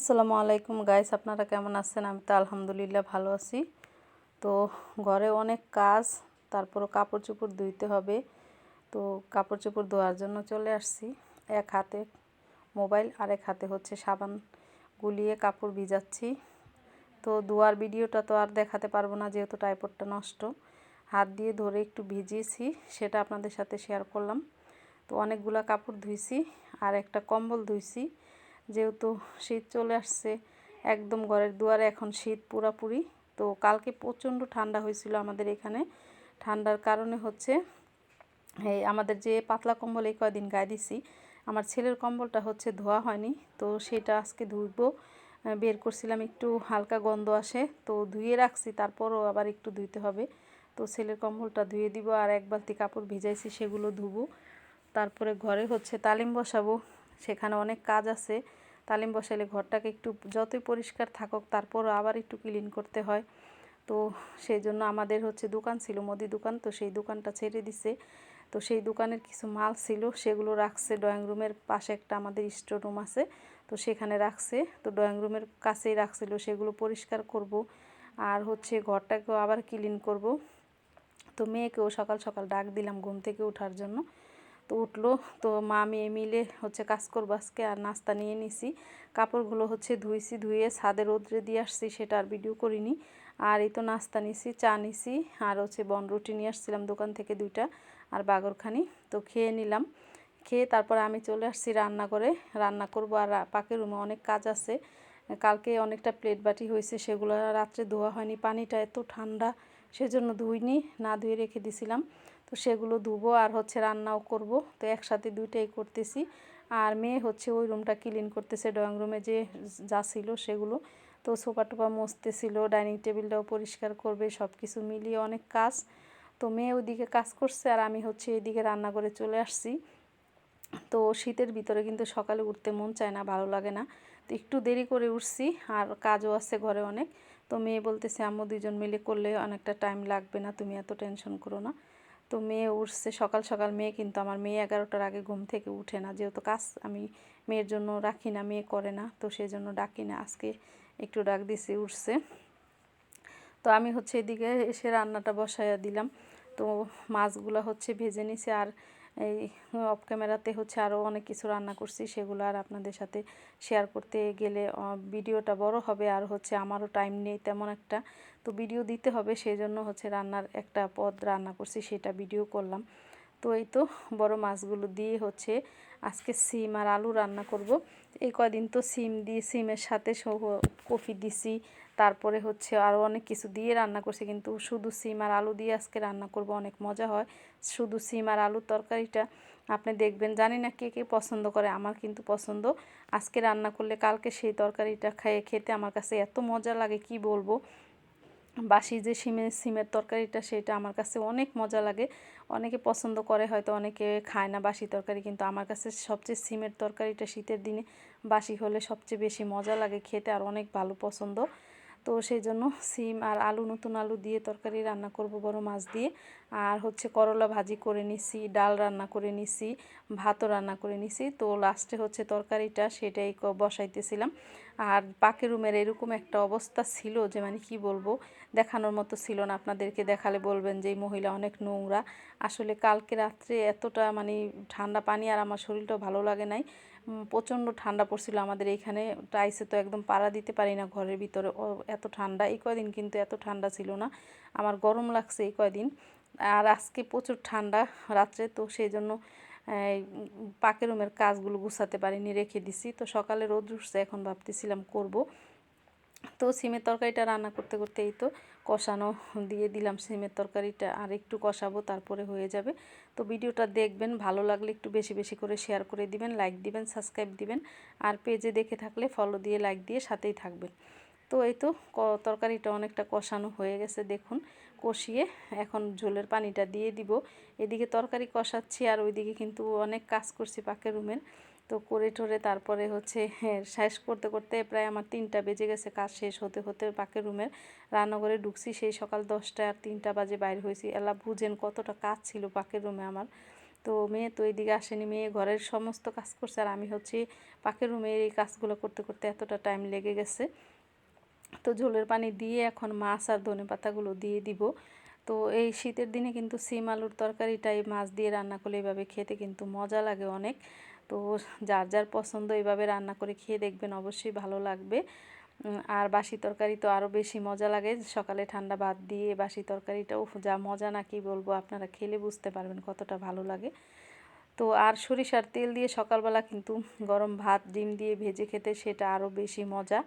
আসসালামু আলাইকুম গাইস, আপনারা কেমন আছেন? আমি তো আলহামদুলিল্লাহ ভালো আছি। তো ঘরে অনেক কাজ, তারপরও কাপড় চোপড় ধুইতে হবে। তো কাপড় চোপড় ধোয়ার জন্য চলে আসছি। এক হাতে মোবাইল আর এক হাতে হচ্ছে সাবান গুলিয়ে কাপড় ভিজাচ্ছি। তো ধোয়ার ভিডিওটা তো আর দেখাতে পারবো না, যেহেতু ট্রাইপডটা নষ্ট। হাত দিয়ে ধরে একটু ভিজিয়েছি, সেটা আপনাদের সাথে শেয়ার করলাম। তো অনেকগুলা কাপড় ধুইছি আর একটা কম্বল ধুইছি, যেহেতু শীত চলে আসছে, একদম ঘরের দুয়ারে এখন শীত পুরাপুরি। তো কালকে প্রচণ্ড ঠান্ডা হয়েছিল আমাদের এখানে। ঠান্ডার কারণে হচ্ছে এই আমাদের যে পাতলা কম্বল এই কয়দিন গায়ে দিছি, আমার ছেলের কম্বলটা হচ্ছে ধোয়া হয়নি, তো সেটা আজকে ধুইবো। বের করছিলাম, একটু হালকা গন্ধ আসে, তো ধুয়ে রাখছি, তারপরও আবার একটু ধুইতে হবে। তো ছেলের কম্বলটা ধুয়ে দিব আর এক বালতি কাপড় ভিজাইছি, সেগুলো ধুবো। তারপরে ঘরে হচ্ছে তালিম বসাবো, সেখানে অনেক কাজ আছে। তালিম বসালে ঘরটাকে একটু যতই পরিষ্কার থাকুক, তারপরও আবার একটু ক্লিন করতে হয়। তো সেই জন্য আমাদের হচ্ছে দোকান ছিল, মুদি দোকান, তো সেই দোকানটা ছেড়ে দিছে। তো সেই দোকানের কিছু মাল ছিল, সেগুলো রাখছে ড্রয়িং রুমের পাশে, একটা আমাদের স্টোর রুম আছে, তো সেখানে রাখছে। তো ড্রয়িং রুমের কাছেই রাখছিল, সেগুলো পরিষ্কার করব আর হচ্ছে ঘরটাকেও আবার ক্লিন করব। তো মেয়েকেও সকাল সকাল ডাক দিলাম ঘুম থেকে ওঠার জন্য, তো উঠলো। তো মা মেয়ে মিলে হচ্ছে কাজ করবো আজকে, আর নাস্তা নিয়ে নিছি। কাপড়গুলো হচ্ছে ধুইছি, ধুয়ে ছাদে রোদ্রে দিয়ে আসছি, সেটা আর ভিডিও করিনি। আর এই তো নাস্তা নিছি, চা নিছি, আর হচ্ছে বনরুটি নিয়ে আসছিলাম দোকান থেকে 2টা, আর বাগরখানি। তো খেয়ে নিলাম। খেয়ে তারপরে আমি চলে আসছি রান্নাঘরে, রান্না করব। আর পাকের রুমে অনেক কাজ আছে। কালকে অনেকটা প্লেট বাটি হয়েছে, সেগুলো রাত্রে ধোয়া হয়নি, পানিটা এত ঠান্ডা, সেজন্য ধুইনি, না ধুয়ে রেখে দিছিলাম। তো সেগুলো ধুবো আর হচ্ছে রান্নাও করব, তো একসাথে দুইটাই করতেছি। আর মেয়ে হচ্ছে ওই রুমটা ক্লিন করতেছে, ড্রয়িং রুমে যে যা ছিল সেগুলো। তো সোফা টোফা মুছতেছিল, ডাইনিং টেবিলটাও পরিষ্কার করবে, সব কিছু মিলিয়ে অনেক কাজ। তো মেয়ে ওইদিকে কাজ করছে আর আমি হচ্ছে এইদিকে রান্না করে চলে আসছি। তো শীতের ভিতরে কিন্তু সকালে উঠতে মন চায় না, ভালো লাগে না। তো একটু দেরি করে উঠছি, আর কাজও আছে ঘরে অনেক। তো মেয়ে বলতেছে আম্মু দুইজন মিলে করলে অনেকটা টাইম লাগবে না, তুমি এত টেনশন করো না। তো মেয়ে উঠছে সকাল সকাল। মেয়ে কিন্তু আমার মেয়ে 11টার আগে ঘুম থেকে উঠে না, যেহেতু কাজ আমি মেয়ের জন্য রাখি না, মেয়ে করে না, তো সেই জন্য ডাকি না। আজকে একটু ডাক দিছি, উঠছে। তো আমি হচ্ছে এদিকে এসে রান্নাটা বসাইয়া দিলাম। তো মাছগুলো হচ্ছে ভেজে নিছি, আর এই অফ ক্যামেরাতে হচ্ছে আরও অনেক কিছু রান্না করছি, সেগুলো আর আপনাদের সাথে শেয়ার করতে গেলে ভিডিওটা বড় হবে, আর হচ্ছে আমারও টাইম নেই তেমন একটা, তো ভিডিও দিতে হবে, সেই জন্য হচ্ছে রান্নার একটা পদ রান্না করছি, সেটা ভিডিও করলাম। তো এই তো বড় মাছগুলো দিয়ে হচ্ছে আজকে সিম আর আলু রান্না করব। এই কয়দিন তো সিম দিয়ে, সিমের সাথে কফি দিছি, তারপরে হচ্ছে আরও অনেক কিছু দিয়ে রান্না করছি, কিন্তু শুধু সিম আর আলু দিয়ে আজকে রান্না করব, অনেক মজা হয় শুধু সিম আর আলুর তরকারিটা। আপনি দেখবেন, জানি না কে কে পছন্দ করে, আমার কিন্তু পছন্দ। আজকে রান্না করলে কালকে সেই তরকারিটা খেতে আমার কাছে এত মজা লাগে, কি বলবো। বাসি যে সিমের তরকারিটা, সেটা আমার কাছে অনেক মজা লাগে। অনেকে পছন্দ করে, হয়তো অনেকে খায় না বাসি তরকারি, কিন্তু আমার কাছে সবচেয়ে সিমের তরকারিটা শীতের দিনে বাসি হলে সবচেয়ে বেশি মজা লাগে খেতে, আর অনেক ভালো পছন্দ। তো সেই জন্য সিম আর আলু, নতুন আলু দিয়ে তরকারি রান্না করব বড় মাছ দিয়ে। আর হচ্ছে করলা ভাজি করে নিছি, ডাল রান্না করে নিছি, ভাতও রান্না করে নিছি। তো লাস্টে হচ্ছে তরকারিটা সেটাই বসাইতেছিলাম। আর পাকের রুমের এরকম একটা অবস্থা ছিল যে মানে কি বলবো, দেখানোর মতো ছিল না। আপনাদেরকে দেখালে বলবেন যে এই মহিলা অনেক নোংরা। আসলে কালকে রাত্রে এতটা মানে ঠান্ডা পানি, আর আমার শরীরটাও ভালো লাগে নাই, প্রচণ্ড ঠান্ডা পড়ছিল আমাদের এইখানে। টাইসে তো একদম পাড়া দিতে পারি না ঘরের ভিতরে, এত ঠান্ডা। এই কয়দিন কিন্তু এত ঠান্ডা ছিল না, আমার গরম লাগছে এই কয়দিন। আর আজকে প্রচুর ঠান্ডা রাত্রে, তো সেই জন্য পাকের রুমের কাজগুলো গুছাতে পারিনি, রেখে দিছি। তো সকালে রোদ উঠছে, এখন ভাবতেছিলাম করব। তো সিমের তরকারিটা রান্না করতে করতে এই তো কষানো দিয়ে দিলাম সিমের তরকারিটা, আর একটু কষাবো, তারপরে হয়ে যাবে। তো ভিডিওটা দেখবেন, ভালো লাগলে একটু বেশি বেশি করে শেয়ার করে দিবেন, লাইক দিবেন, সাবস্ক্রাইব দিবেন, আর পেজে দেখে থাকলে ফলো দিয়ে লাইক দিয়ে সাথেই থাকবেন। তো এই তো তরকারিটা অনেকটা কষানো হয়ে গেছে, দেখুন। কষিয়ে এখন ঝোলের পানিটা দিয়ে দিব। এদিকে তরকারি কষাচ্ছি, আর ওইদিকে কিন্তু অনেক কাজ করছি পাকের রুমের। তো করে টোরে তারপরে হচ্ছে শেষ করতে করতে প্রায় আমার 3টা বেজে গেছে, কাজ শেষ হতে হতে। পাকের রুমের রান্নাঘরে ঢুকছি সেই সকাল 10টা, আর 3টা বাজে বাইরে হয়েছি। এলা বুঝেন কতটা কাজ ছিল পাকের রুমে আমার। তো মেয়ে তো এইদিকে আসেনি, মেয়ে ঘরের সমস্ত কাজ করছে আর আমি হচ্ছে পাখির রুমের এই কাজগুলো করতে করতে এতটা টাইম লেগে গেছে। তো ঝোলের পানি দিয়ে এখন মাছ আর ধনেপাতাগুলো দিয়ে দিব। তো এই শীতের দিনে কিন্তু সিম আলুর তরকারিটাই মাছ দিয়ে রান্না করলে এভাবে খেতে কিন্তু মজা লাগে অনেক। তো যার যার পছন্দ এভাবে রান্না করে খেয়ে দেখবেন, অবশ্যই ভালো লাগবে। আর বাসি তরকারি তো আরও বেশি মজা লাগে, সকালে ঠান্ডা ভাত দিয়ে বাসি তরকারিটাও যা মজা না কি বলবো, আপনারা খেলে বুঝতে পারবেন কতটা ভালো লাগে। তো আর সরিষার তেল দিয়ে সকালবেলা কিন্তু গরম ভাত ডিম দিয়ে ভেজে খেতে সেটা আরও বেশি মজা।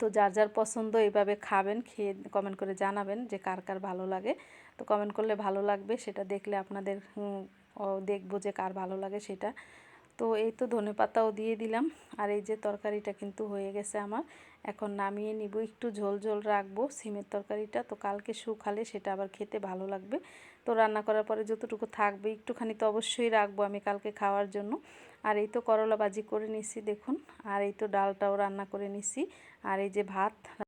তো যার যার পছন্দ এভাবে খাবেন, খেয়ে কমেন্ট করে জানাবেন যে কার কার ভালো লাগে। তো কমেন্ট করলে ভালো লাগবে, সেটা দেখলে আপনাদের দেখবো যে কার ভালো লাগে সেটা। তো এই তো ধনেপাতাও দিয়ে দিলাম। আর এই যে তরকারিটা কিন্তু হয়ে গেছে আমার, এখন নামিয়ে নিব, একটু ঝোল ঝোল রাখবো সিমের তরকারিটা। তো কালকে শুকালে সেটা আবার খেতে ভালো লাগবে। তো রান্না করার পরে যতটুকু থাকবে একটুখানি তো অবশ্যই রাখবো আমি কালকে খাওয়ার জন্য। আর এই তো করলা ভাজি করে নিছি দেখুন, আর এই তো ডালটাও রান্না করে নিছি, আর এই যে ভাত।